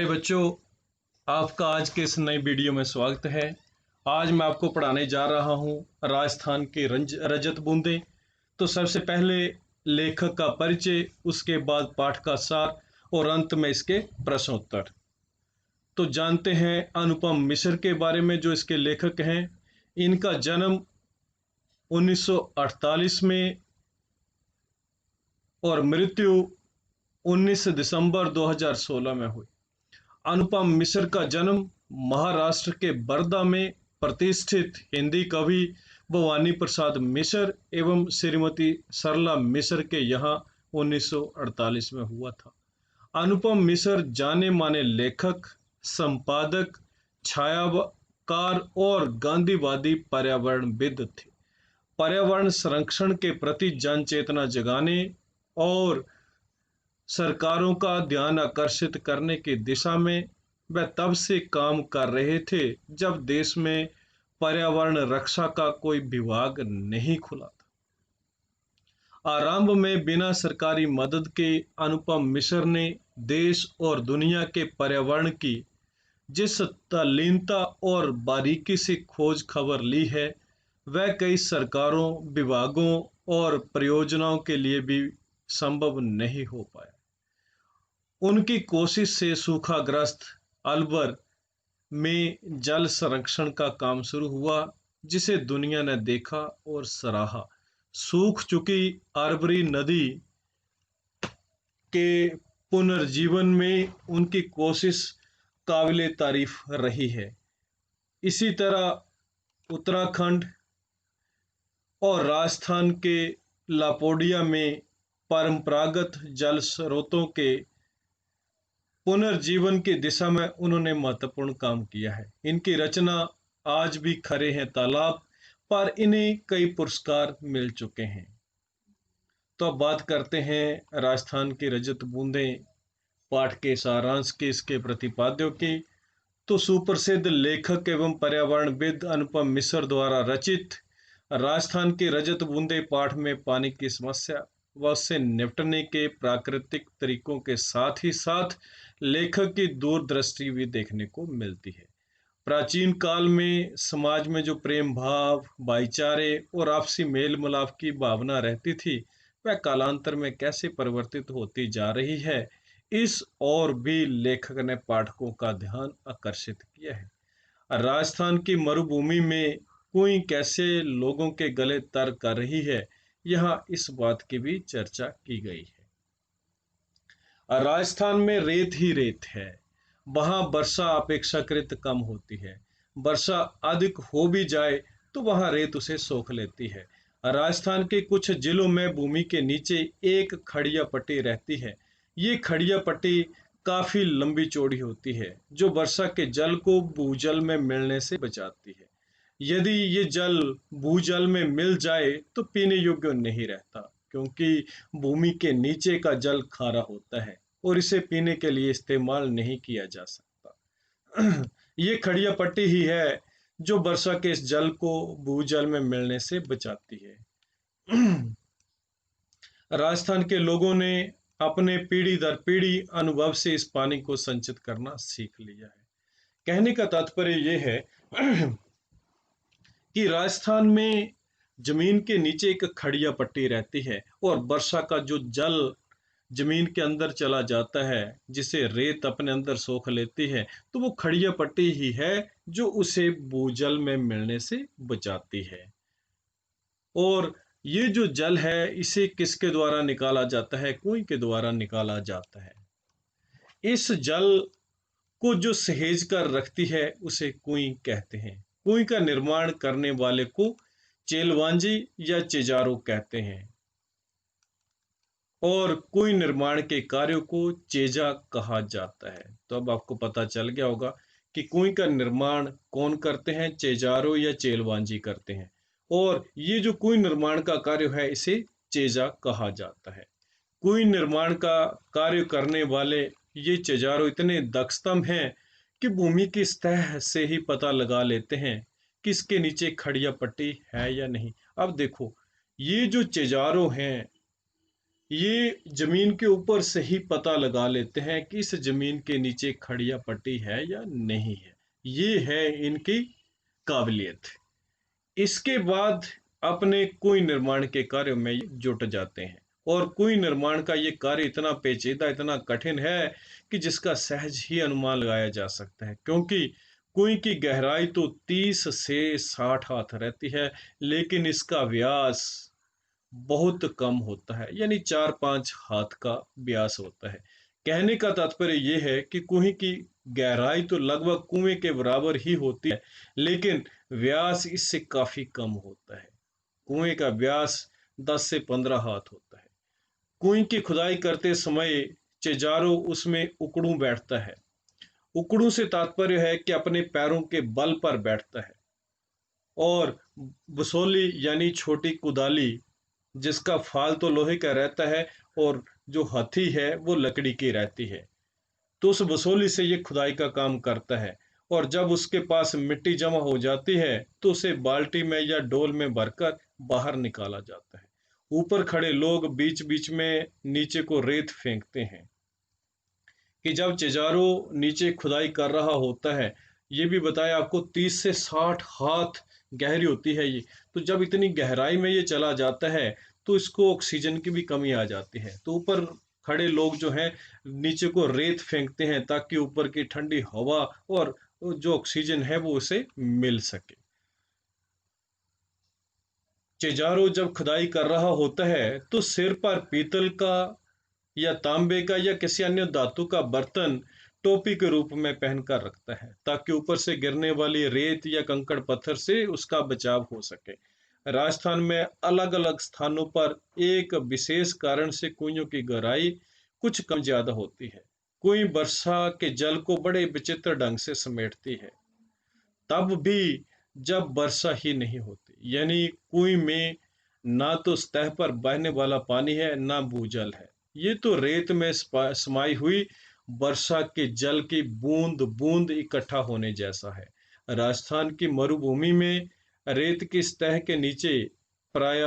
प्यारे बच्चों, आपका आज के इस नई वीडियो में स्वागत है। आज मैं आपको पढ़ाने जा रहा हूँ राजस्थान के रजत बूंदे। तो सबसे पहले लेखक का परिचय, उसके बाद पाठ का सार और अंत में इसके प्रश्नोत्तर। तो जानते हैं अनुपम मिश्र के बारे में, जो इसके लेखक हैं। इनका जन्म 1948 में और मृत्यु 19 दिसंबर 2016 में हुई। अनुपम मिश्र का जन्म महाराष्ट्र के वर्धा में प्रतिष्ठित हिंदी कवि भवानी प्रसाद मिश्र एवं श्रीमती सरला मिश्र के यहाँ 1948 में हुआ था। अनुपम मिश्र जाने माने लेखक, संपादक, छायाकार और गांधीवादी पर्यावरणविद थे। पर्यावरण संरक्षण के प्रति जन चेतना जगाने और सरकारों का ध्यान आकर्षित करने की दिशा में वह तब से काम कर रहे थे जब देश में पर्यावरण रक्षा का कोई विभाग नहीं खुला था। आरंभ में बिना सरकारी मदद के अनुपम मिश्र ने देश और दुनिया के पर्यावरण की जिस तल्लीनता और बारीकी से खोज खबर ली है, वह कई सरकारों, विभागों और परियोजनाओं के लिए भी संभव नहीं हो पाया। उनकी कोशिश से सूखाग्रस्त अलवर में जल संरक्षण का काम शुरू हुआ, जिसे दुनिया ने देखा और सराहा। सूख चुकी अरवरी नदी के पुनर्जीवन में उनकी कोशिश काबिले तारीफ रही है। इसी तरह उत्तराखंड और राजस्थान के लापोडिया में परंपरागत जल स्रोतों के पुनर्जीवन की दिशा में उन्होंने महत्वपूर्ण काम किया है। इनकी रचना आज भी खरे हैं तालाब, पर इन्हें कई पुरस्कार मिल चुके हैं। तो अब बात करते हैं राजस्थान की रजत बूंदें पाठ के सारांश की, इसके प्रतिपाद्यों की। तो सुप्रसिद्ध लेखक एवं पर्यावरणविद अनुपम मिश्र द्वारा रचित राजस्थान की रजत बूंदे पाठ में पानी की समस्या व उससे निपटने के प्राकृतिक तरीकों के साथ ही साथ लेखक की दूरदृष्टि भी देखने को मिलती है। प्राचीन काल में समाज में जो प्रेम भाव, भाईचारे और आपसी मेल मिलाप की भावना रहती थी, वह कालांतर में कैसे परिवर्तित होती जा रही है, इस और भी लेखक ने पाठकों का ध्यान आकर्षित किया है। राजस्थान की मरुभूमि में कुएं कैसे लोगों के गले तर कर रही है, यहाँ इस बात की भी चर्चा की गई है। राजस्थान में रेत ही रेत है। वहाँ वर्षा अपेक्षाकृत कम होती है। वर्षा अधिक हो भी जाए तो वहाँ रेत उसे सोख लेती है। राजस्थान के कुछ जिलों में भूमि के नीचे एक खड़िया पट्टी रहती है। ये खड़िया पट्टी काफी लंबी चौड़ी होती है, जो वर्षा के जल को भूजल में मिलने से बचाती है। यदि ये जल भूजल में मिल जाए तो पीने योग्य नहीं रहता, क्योंकि भूमि के नीचे का जल खारा होता है और इसे पीने के लिए इस्तेमाल नहीं किया जा सकता। ये खड़िया पट्टी ही है जो वर्षा के इस जल को भूजल में मिलने से बचाती है। राजस्थान के लोगों ने अपने पीढ़ी दर पीढ़ी अनुभव से इस पानी को संचित करना सीख लिया है। कहने का तात्पर्य यह है कि राजस्थान में जमीन के नीचे एक खड़िया पट्टी रहती है और वर्षा का जो जल जमीन के अंदर चला जाता है, जिसे रेत अपने अंदर सोख लेती है, तो वो खड़िया पट्टी ही है जो उसे भूजल में मिलने से बचाती है। और ये जो जल है, इसे किसके द्वारा निकाला जाता है? कुएं के द्वारा निकाला जाता है। इस जल को जो सहेज कर रखती है उसे कुएं कहते हैं। कुएं का निर्माण करने वाले को चेलवांजी या चिजारो कहते हैं और कुएं निर्माण के कार्यों को चेजा कहा जाता है। तो अब आपको पता चल गया होगा कि कुएं का निर्माण कौन करते हैं, चेजारो या चेलवांजी करते हैं। और ये जो कुएं निर्माण का कार्य है, इसे चेजा कहा जाता है। कुएं निर्माण का कार्य करने वाले ये चेजारो इतने दक्षतम हैं कि भूमि की सतह से ही पता लगा लेते हैं कि इसके नीचे खड़िया पट्टी है या नहीं। अब देखो, ये जो चेजारो हैं, ये जमीन के ऊपर से ही पता लगा लेते हैं कि इस जमीन के नीचे खड़िया पट्टी है या नहीं है। ये है इनकी काबिलियत। इसके बाद अपने कुएं निर्माण के कार्य में ये जुट जाते हैं। और कुएं निर्माण का ये कार्य इतना पेचीदा, इतना कठिन है कि जिसका सहज ही अनुमान लगाया जा सकता है, क्योंकि कुएं की गहराई तो 30 से 60 हाथ रहती है, लेकिन इसका व्यास बहुत कम होता है, यानी 4-5 हाथ का व्यास होता है। कहने का तात्पर्य यह है कि कुएं की गहराई तो लगभग कुएं के बराबर ही होती है, लेकिन व्यास इससे काफी कम होता है। कुएं का व्यास 10 से 15 हाथ होता है। कुएं की खुदाई करते समय चिजारो उसमें उकड़ू बैठता है। उकड़ू से तात्पर्य है कि अपने पैरों के बल पर बैठता है। और बसोली यानी छोटी कुदाली, जिसका फाल तो लोहे का रहता है और जो हथी है वो लकड़ी की रहती है, तो उस बसोली से ये खुदाई का काम करता है। और जब उसके पास मिट्टी जमा हो जाती है तो उसे बाल्टी में या डोल में भरकर बाहर निकाला जाता है। ऊपर खड़े लोग बीच बीच में नीचे को रेत फेंकते हैं कि जब चिजारो नीचे खुदाई कर रहा होता है, ये भी बताया आपको 30 से 60 हाथ गहरी होती है ये। तो जब इतनी गहराई में ये चला जाता है तो इसको ऑक्सीजन की भी कमी आ जाती है, तो ऊपर खड़े लोग जो हैं नीचे को रेत फेंकते हैं ताकि ऊपर की ठंडी हवा और जो ऑक्सीजन है वो उसे मिल सके। चिजारो जब खुदाई कर रहा होता है तो सिर पर पीतल का या तांबे का या किसी अन्य धातु का बर्तन टोपी के रूप में पहनकर रखता है, ताकि ऊपर से गिरने वाली रेत या कंकड़ पत्थर से उसका बचाव हो सके। राजस्थान में अलग अलग स्थानों पर एक विशेष कारण से कुइयों की गहराई कुछ कम ज्यादा होती है। कुई वर्षा के जल को बड़े विचित्र ढंग से समेटती है, तब भी जब वर्षा ही नहीं होती, यानी कुएं में ना तो सतह पर बहने वाला पानी है, ना भूजल है। ये तो रेत में समाई हुई वर्षा के जल की बूंद बूंद इकट्ठा होने जैसा है। राजस्थान की मरुभूमि में रेत की सतह के नीचे प्राय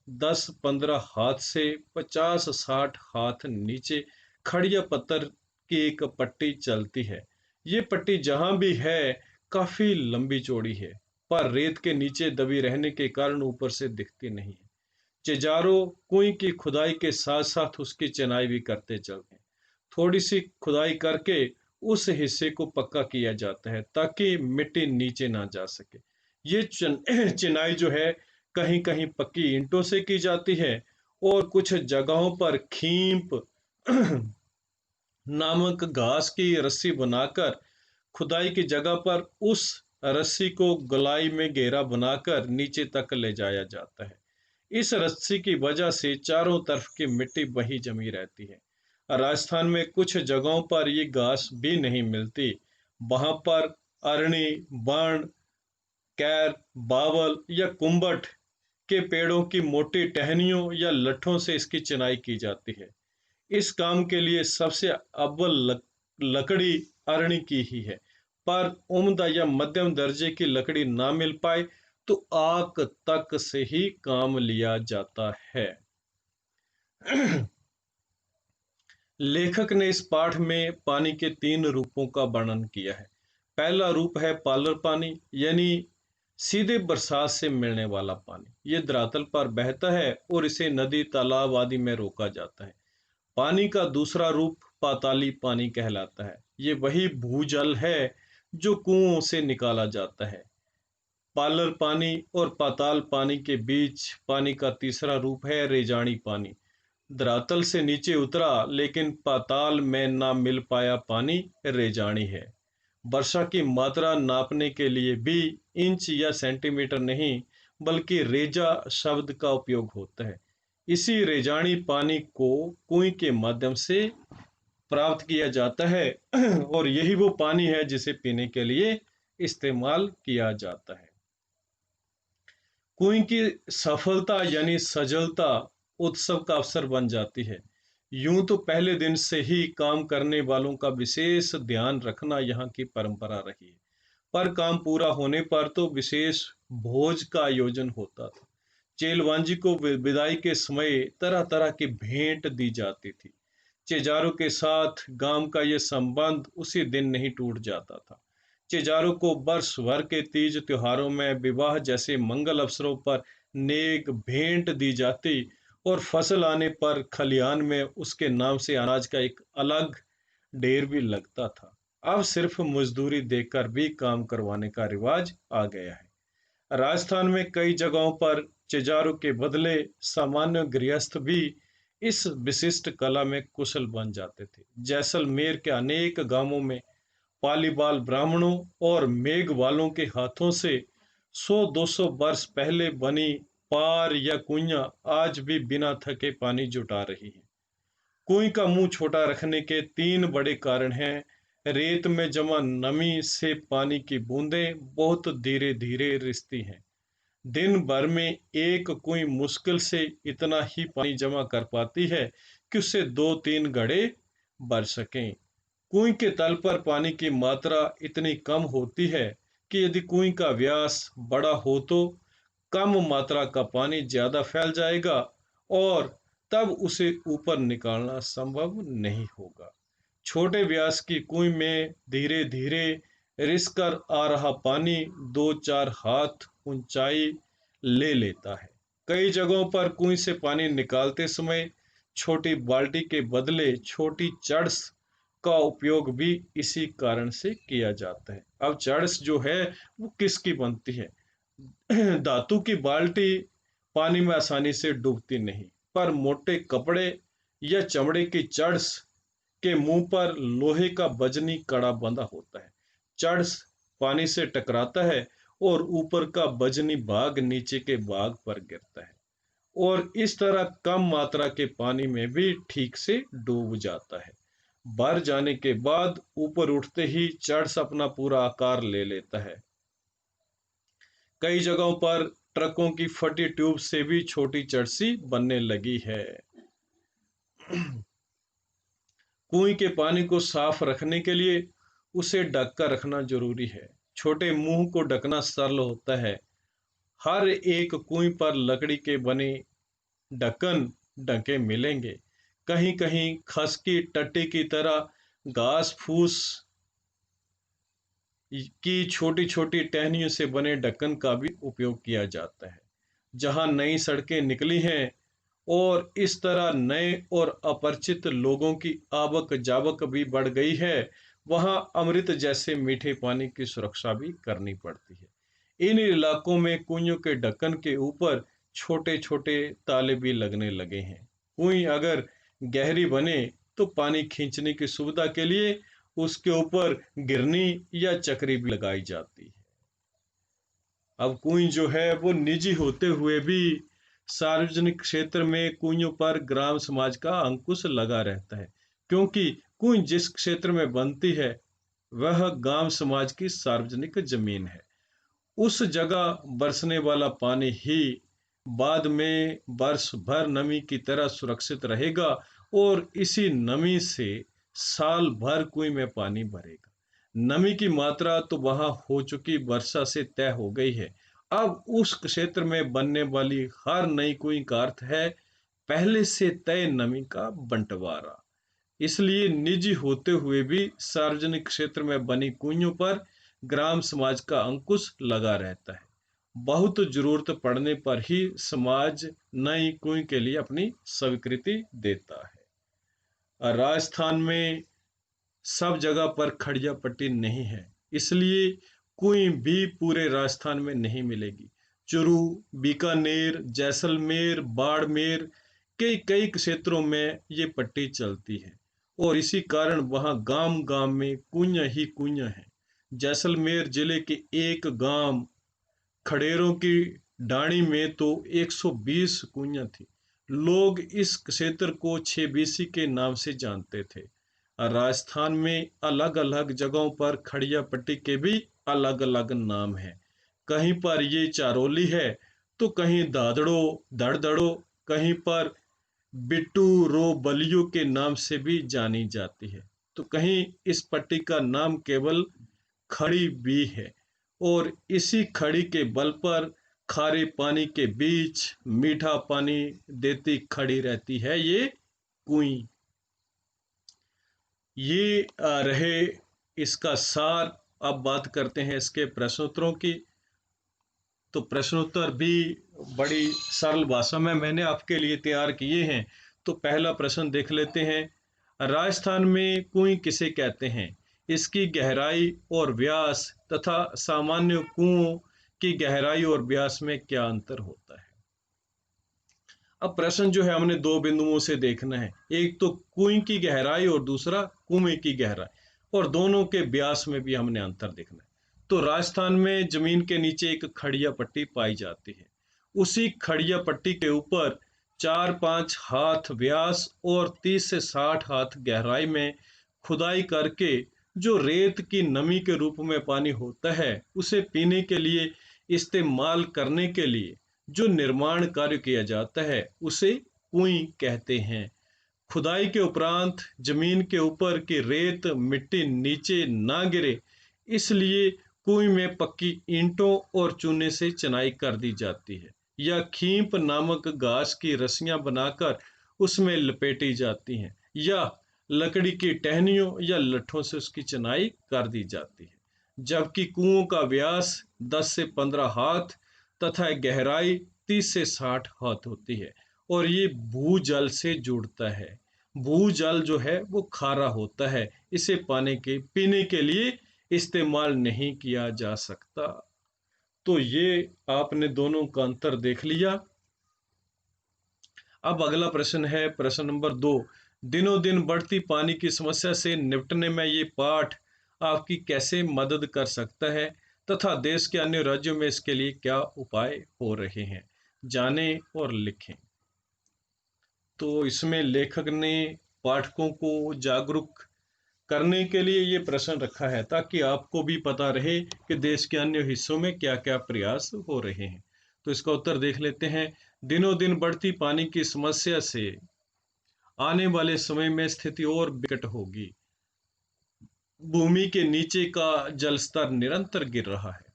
10-15 हाथ से 50-60 हाथ नीचे खड़िया पत्थर की एक पट्टी चलती है। ये पट्टी जहां भी है काफी लंबी चौड़ी है, पर रेत के नीचे दबी रहने के कारण ऊपर से दिखती नहीं है। चिजारो कुएं की खुदाई के साथ साथ उसकी चिनाई भी करते चलते हैं। थोड़ी सी खुदाई करके उस हिस्से को पक्का किया जाता है ताकि मिट्टी नीचे ना जा सके। ये चिनाई जो है कहीं कहीं पक्की ईंटों से की जाती है और कुछ जगहों पर खींप नामक घास की रस्सी बनाकर खुदाई की जगह पर उस रस्सी को गोलाई में घेरा बनाकर नीचे तक ले जाया जाता है। इस रस्सी की वजह से चारों तरफ की मिट्टी वही जमी रहती है। राजस्थान में कुछ जगहों पर ये घास भी नहीं मिलती। वहां पर अरणी, बाण, कैर, बावल या कुम्भट के पेड़ों की मोटी टहनियों या लठों से इसकी चिनाई की जाती है। इस काम के लिए सबसे अव्वल लकड़ी अरणी की ही है, पर उम्दा या मध्यम दर्जे की लकड़ी ना मिल पाए तो आक तक से ही काम लिया जाता है। लेखक ने इस पाठ में पानी के 3 रूपों का वर्णन किया है। पहला रूप है पालर पानी, यानी सीधे बरसात से मिलने वाला पानी। ये धरातल पर बहता है और इसे नदी, तालाब आदि में रोका जाता है। पानी का दूसरा रूप पाताली पानी कहलाता है। ये वही भूजल है जो कुओं से निकाला जाता है। पालर पानी और पाताल पानी के बीच पानी का तीसरा रूप है रेजानी पानी। धरातल से नीचे उतरा लेकिन पाताल में ना मिल पाया पानी रेजानी है। वर्षा की मात्रा नापने के लिए भी इंच या सेंटीमीटर नहीं, बल्कि रेजा शब्द का उपयोग होता है। इसी रेजानी पानी को कुएं के माध्यम से प्राप्त किया जाता है और यही वो पानी है जिसे पीने के लिए इस्तेमाल किया जाता है। कुएं की सफलता यानी सजलता उत्सव का अवसर बन जाती है। यूं तो पहले दिन से ही काम करने वालों का विशेष ध्यान रखना यहाँ की परंपरा रही है, पर काम पूरा होने पर तो विशेष भोज का आयोजन होता था। चेलवांजी को विदाई के समय तरह तरह की भेंट दी जाती थी। चेजारों के साथ गांव का ये संबंध उसी दिन नहीं टूट जाता था। चेजारों को वर्ष भर के तीज त्योहारों में, विवाह जैसे मंगल अवसरों पर नेक भेंट दी जाती और फसल आने पर खलिहान में उसके नाम से अनाज का एक अलग ढेर भी लगता था। अब सिर्फ मजदूरी देकर भी काम करवाने का रिवाज आ गया है। राजस्थान में कई जगहों पर चिजारों के बदले सामान्य गृहस्थ भी इस विशिष्ट कला में कुशल बन जाते थे। जैसलमेर के अनेक गांवों में पालीबाल ब्राह्मणों और मेघवालों के हाथों से 100-200 वर्ष पहले बनी पार या कुइयां आज भी बिना थके पानी जुटा रही हैं। कुएं का मुंह छोटा रखने के तीन बड़े कारण हैं। रेत में जमा नमी से पानी की बूंदें बहुत धीरे धीरे रिसती हैं। दिन भर में एक कुएं मुश्किल से इतना ही पानी जमा कर पाती है कि उससे 2-3 घड़े भर सकें। कुएं के तल पर पानी की मात्रा इतनी कम होती है कि यदि कुएं का व्यास बड़ा हो तो कम मात्रा का पानी ज्यादा फैल जाएगा और तब उसे ऊपर निकालना संभव नहीं होगा। छोटे व्यास की कुएं में धीरे धीरे रिस कर आ रहा पानी 2-4 हाथ ऊंचाई ले लेता है। कई जगहों पर कुएं से पानी निकालते समय छोटी बाल्टी के बदले छोटी चड़स का उपयोग भी इसी कारण से किया जाता है। अब चड़स जो है वो किसकी बनती है? धातु की बाल्टी पानी में आसानी से डूबती नहीं, पर मोटे कपड़े या चमड़े की चड़स के मुंह पर लोहे का वजनी कड़ा बंधा होता है। चड़स पानी से टकराता है और ऊपर का वजनी भाग नीचे के भाग पर गिरता है और इस तरह कम मात्रा के पानी में भी ठीक से डूब जाता है। भर जाने के बाद ऊपर उठते ही चड़स अपना पूरा आकार ले लेता है। कई जगहों पर ट्रकों की फटी ट्यूब से भी छोटी चड़सी बनने लगी है। कुएं के पानी को साफ रखने के लिए उसे ढक कर रखना जरूरी है। छोटे मुंह को ढकना सरल होता है। हर एक कुएं पर लकड़ी के बने ढक्कन ढके मिलेंगे। कहीं कहीं खस की टट्टी की तरह घास फूस की छोटी छोटी टहनियों से बने ढक्कन का भी उपयोग किया जाता है। जहां नई सड़कें निकली हैं और इस तरह नए और अपरिचित लोगों की आवक जावक भी बढ़ गई है, वहां अमृत जैसे मीठे पानी की सुरक्षा भी करनी पड़ती है। इन इलाकों में कुइयों के ढक्कन के ऊपर छोटे छोटे ताले भी लगने लगे हैं। कुई अगर गहरी बने तो पानी खींचने की सुविधा के लिए उसके ऊपर गिरनी या चक्री भी लगाई जाती है। अब कुएं जो है वो निजी होते हुए भी सार्वजनिक क्षेत्र में कुइयों पर ग्राम समाज का अंकुश लगा रहता है, क्योंकि कुएं जिस क्षेत्र में बनती है वह गांव समाज की सार्वजनिक जमीन है। उस जगह बरसने वाला पानी ही बाद में वर्ष भर नमी की तरह सुरक्षित रहेगा और इसी नमी से साल भर कुएं में पानी भरेगा। नमी की मात्रा तो वहां हो चुकी वर्षा से तय हो गई है। अब उस क्षेत्र में बनने वाली हर नई कुएं का अर्थ है पहले से तय नमी का बंटवारा। इसलिए निजी होते हुए भी सार्वजनिक क्षेत्र में बनी कुइयों पर ग्राम समाज का अंकुश लगा रहता है। बहुत जरूरत पड़ने पर ही समाज नई कुई के लिए अपनी स्वीकृति देता है। राजस्थान में सब जगह पर खड़िया पट्टी नहीं है, इसलिए कुई भी पूरे राजस्थान में नहीं मिलेगी। चुरू, बीकानेर, जैसलमेर, बाड़मेर कई कई क्षेत्रों में ये पट्टी चलती है और इसी कारण वहाँ गांव गांव में कुइयां ही कुइयां हैं। जैसलमेर जिले के एक गांव खड़ेरों की डाणी में तो 120 कुइयां थी। लोग इस क्षेत्र को छेबीसी के नाम से जानते थे। राजस्थान में अलग अलग जगहों पर खड़िया पट्टी के भी अलग अलग नाम हैं। कहीं पर ये चारोली है तो कहीं दादड़ो, दड़दड़ो, कहीं पर बिट्टू रो बलियो के नाम से भी जानी जाती है, तो कहीं इस पट्टी का नाम केवल खड़ी भी है और इसी खड़ी के बल पर खारे पानी के बीच मीठा पानी देती खड़ी रहती है ये कुई। ये रहे इसका सार। अब बात करते हैं इसके प्रश्नोत्तरों की। तो प्रश्नोत्तर भी बड़ी सरल भाषा में मैंने आपके लिए तैयार किए हैं। तो पहला प्रश्न देख लेते हैं। राजस्थान में कुएं किसे कहते हैं? इसकी गहराई और व्यास तथा सामान्य कुओं की गहराई और व्यास में क्या अंतर होता है? अब प्रश्न जो है हमने दो बिंदुओं से देखना है, एक तो कुएं की गहराई और दूसरा कुएं की गहराई, और दोनों के व्यास में भी हमने अंतर देखना है। तो राजस्थान में जमीन के नीचे एक खड़िया पट्टी पाई जाती है। उसी खड़िया पट्टी के ऊपर 4-5 हाथ व्यास और 30 से 60 हाथ गहराई में खुदाई करके जो रेत की नमी के रूप में पानी होता है, उसे पीने के लिए इस्तेमाल करने के लिए जो निर्माण कार्य किया जाता है उसे कुई कहते हैं। खुदाई के उपरांत जमीन के ऊपर की रेत मिट्टी नीचे ना गिरे, इसलिए कुई में पक्की ईंटों और चूने से चिनाई कर दी जाती है, या खींप नामक घास की रस्सियां बनाकर उसमें लपेटी जाती हैं, या लकड़ी की टहनियों या लट्ठों से उसकी चिनाई कर दी जाती है। जबकि कुओं का व्यास 10 से 15 हाथ तथा गहराई 30 से 60 हाथ होती है, और ये भूजल से जुड़ता है। भूजल जो है वो खारा होता है, इसे पाने के पीने के लिए इस्तेमाल नहीं किया जा सकता। तो ये आपने दोनों का अंतर देख लिया। अब अगला प्रश्न है प्रश्न नंबर 2। दिनों दिन बढ़ती पानी की समस्या से निपटने में ये पाठ आपकी कैसे मदद कर सकता है, तथा देश के अन्य राज्यों में इसके लिए क्या उपाय हो रहे हैं? जानें और लिखें। तो इसमें लेखक ने पाठकों को जागरूक करने के लिए ये प्रश्न रखा है, ताकि आपको भी पता रहे कि देश के अन्य हिस्सों में क्या क्या प्रयास हो रहे हैं। तो इसका उत्तर देख लेते हैं। दिनों दिन बढ़ती पानी की समस्या से आने वाले समय में स्थिति और विकट होगी। भूमि के नीचे का जल स्तर निरंतर गिर रहा है,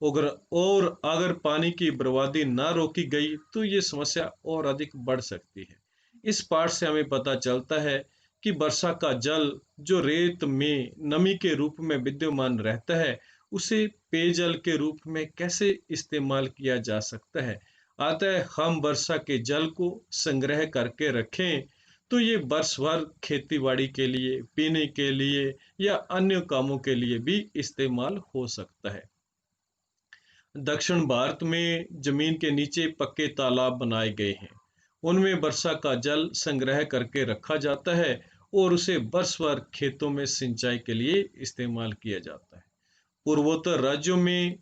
और अगर पानी की बर्बादी ना रोकी गई तो ये समस्या और अधिक बढ़ सकती है। इस पाठ से हमें पता चलता है कि वर्षा का जल जो रेत में नमी के रूप में विद्यमान रहता है, उसे पेयजल के रूप में कैसे इस्तेमाल किया जा सकता है। अतः हम वर्षा के जल को संग्रह करके रखें, तो ये वर्ष भर खेती बाड़ी के लिए, पीने के लिए या अन्य कामों के लिए भी इस्तेमाल हो सकता है। दक्षिण भारत में जमीन के नीचे पक्के तालाब बनाए गए हैं। उनमें वर्षा का जल संग्रह करके रखा जाता है और उसे वर्ष भर खेतों में सिंचाई के लिए इस्तेमाल किया जाता है। पूर्वोत्तर राज्यों में,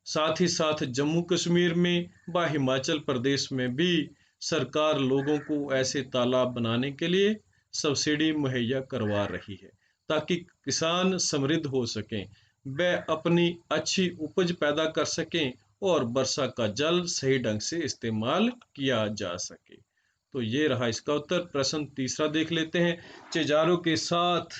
साथ ही साथ जम्मू कश्मीर में व हिमाचल प्रदेश में भी सरकार लोगों को ऐसे तालाब बनाने के लिए सब्सिडी मुहैया करवा रही है, ताकि किसान समृद्ध हो सकें, वे अपनी अच्छी उपज पैदा कर सकें और वर्षा का जल सही ढंग से इस्तेमाल किया जा सके। तो ये रहा इसका उत्तर। प्रश्न तीसरा देख लेते हैं। चिजारों के साथ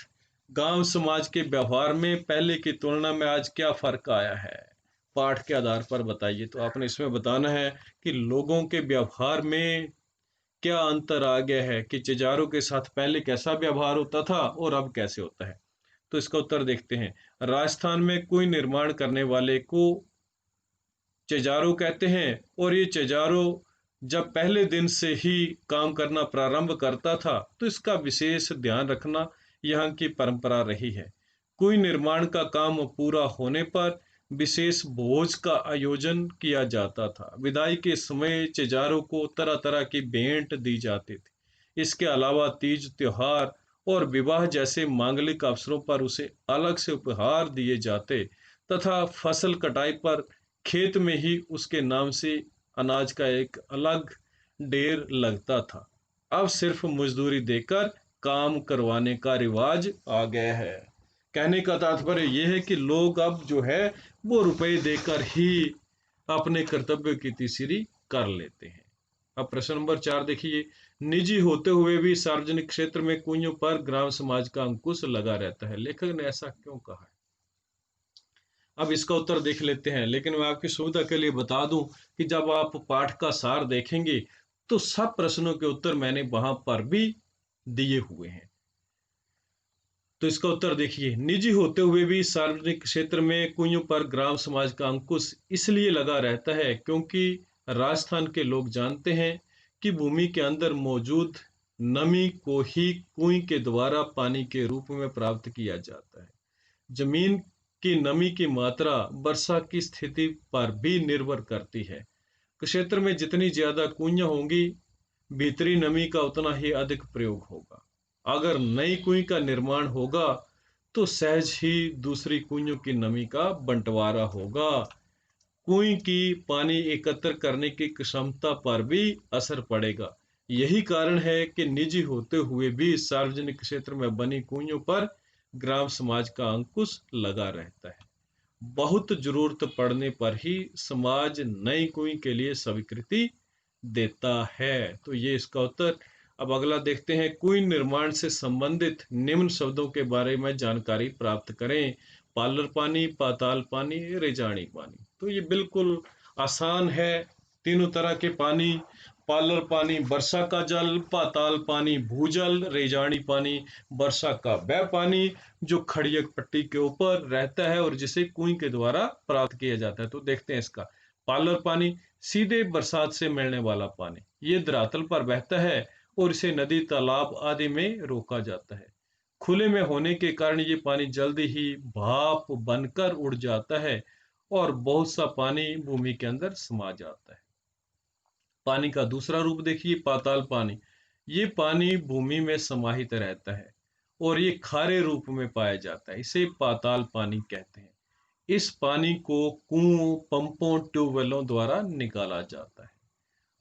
गांव समाज के व्यवहार में पहले की तुलना में आज क्या फर्क आया है? पाठ के आधार पर बताइए। तो आपने इसमें बताना है कि लोगों के व्यवहार में क्या अंतर आ गया है, कि चिजारों के साथ पहले कैसा व्यवहार होता था और अब कैसे होता है। तो इसका उत्तर देखते हैं। राजस्थान में कोई निर्माण करने वाले को चिजारो कहते हैं, और ये चिजारो जब पहले दिन से ही काम करना प्रारंभ करता था, तो इसका विशेष ध्यान रखना यहाँ की परंपरा रही है। कोई निर्माण का काम पूरा होने पर विशेष भोज का आयोजन किया जाता था। विदाई के समय चिजारों को तरह तरह की भेंट दी जाती थी। इसके अलावा तीज त्योहार और विवाह जैसे मांगलिक अवसरों पर उसे अलग से उपहार दिए जाते, तथा फसल कटाई पर खेत में ही उसके नाम से अनाज का एक अलग ढेर लगता था। अब सिर्फ मजदूरी देकर काम करवाने का रिवाज आ गया है। कहने का तात्पर्य यह है कि लोग अब जो है वो रुपए देकर ही अपने कर्तव्य की तीसरी कर लेते हैं। अब प्रश्न नंबर 4 देखिए। निजी होते हुए भी सार्वजनिक क्षेत्र में कुइयों पर ग्राम समाज का अंकुश लगा रहता है। लेखक ने ऐसा क्यों कहा है? अब इसका उत्तर देख लेते हैं, लेकिन मैं आपकी सुविधा के लिए बता दूं कि जब आप पाठ का सार देखेंगे तो सब प्रश्नों के उत्तर मैंने वहां पर भी दिए हुए हैं। तो इसका उत्तर देखिए, निजी होते हुए भी सार्वजनिक क्षेत्र में कुइयों पर ग्राम समाज का अंकुश इसलिए लगा रहता है क्योंकि राजस्थान के लोग जानते हैं कि भूमि के अंदर मौजूद नमी को ही कुएं के द्वारा पानी के रूप में प्राप्त किया जाता है। जमीन की नमी की मात्रा वर्षा की स्थिति पर भी निर्भर करती है। क्षेत्र में जितनी ज्यादा कुइयां होंगी, भीतरी नमी का उतना ही अधिक प्रयोग होगा। अगर नई कुई का निर्माण होगा तो सहज ही दूसरी कुइयों की नमी का बंटवारा होगा। कुई की पानी एकत्र करने की क्षमता पर भी असर पड़ेगा। यही कारण है कि निजी होते हुए भी सार्वजनिक क्षेत्र में बनी कुइयों पर ग्राम समाज का अंकुश लगा रहता है। बहुत जरूरत पड़ने पर ही समाज नई कुई के लिए स्वीकृति देता है। तो ये इसका उत्तर। अब अगला देखते हैं, कुई निर्माण से संबंधित निम्न शब्दों के बारे में जानकारी प्राप्त करें। पालर पानी, पाताल पानी, रेजानी पानी। तो ये बिल्कुल आसान है। तीनों तरह के पानी, पालर पानी वर्षा का जल, पाताल पानी भूजल, रेजानी पानी वर्षा का वह पानी जो खड़ियक पट्टी के ऊपर रहता है और जिसे कुएं के द्वारा प्राप्त किया जाता है। तो देखते हैं इसका। पालर पानी सीधे बरसात से मिलने वाला पानी, ये धरातल पर बहता है और इसे नदी, तालाब आदि में रोका जाता है। खुले में होने के कारण ये पानी जल्दी ही भाप बनकर उड़ जाता है और बहुत सा पानी भूमि के अंदर समा जाता है। पानी का दूसरा रूप देखिए, पाताल पानी। ये पानी भूमि में समाहित रहता है और ये खारे रूप में पाया जाता है, इसे पाताल पानी कहते हैं। इस पानी को कुओं, पंपों, ट्यूबवेलों द्वारा निकाला जाता है।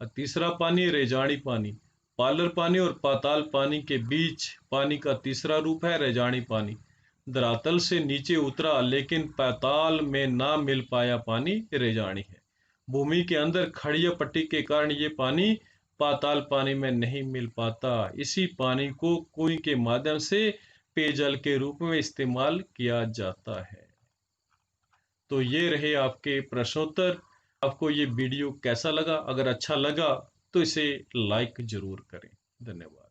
और तीसरा पानी, रेजानी पानी। पालर पानी और पाताल पानी के बीच पानी का तीसरा रूप है रेजानी पानी। धरातल से नीचे उतरा लेकिन पाताल में ना मिल पाया पानी रेजानी है। भूमि के अंदर खड़िया पट्टी के कारण ये पानी पाताल पानी में नहीं मिल पाता। इसी पानी को कुएं के माध्यम से पेयजल के रूप में इस्तेमाल किया जाता है। तो ये रहे आपके प्रश्नोत्तर। आपको ये वीडियो कैसा लगा? अगर अच्छा लगा तो इसे लाइक जरूर करें। धन्यवाद।